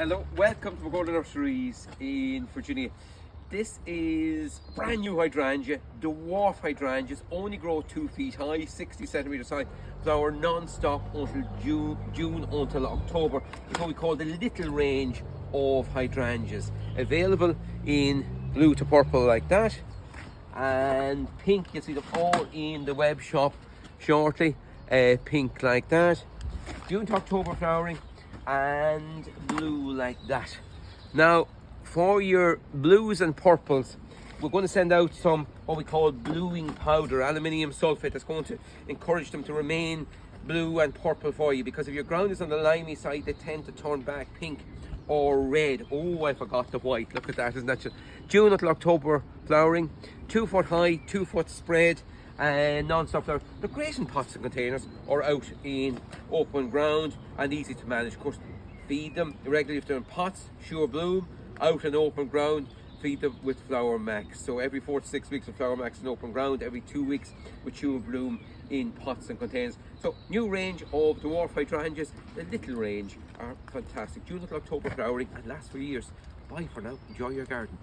Hello, welcome to Pergola Nurseries in Virginia. This is brand new hydrangea, dwarf hydrangeas, only grow 2 feet high, 60 centimeters high, flower non-stop until June until October. It's what we call the little range of hydrangeas. Available in blue to purple like that, and pink. You'll see them all in the web shop shortly. Pink like that, June to October flowering, and blue like that. Now for your blues and purples, we're going to send out some what we call bluing powder, aluminium sulfate, that's going to encourage them to remain blue and purple for you, because if your ground is on the limey side, they tend to turn back pink or red. Oh, I forgot the white. Look at that, isn't that just June until October flowering, 2 foot high, 2 foot spread, and non-stop flowers. They're great in pots and containers or out in open ground, and easy to manage. Of course, feed them regularly if they're in pots, sure bloom. Out in open ground, feed them with Flower Max. So every 4 to 6 weeks with Flower Max in open ground, every 2 weeks with Sure Bloom in pots and containers. So new range of dwarf hydrangeas. The little range are fantastic. June until October flowering and last for years. Bye for now. Enjoy your garden.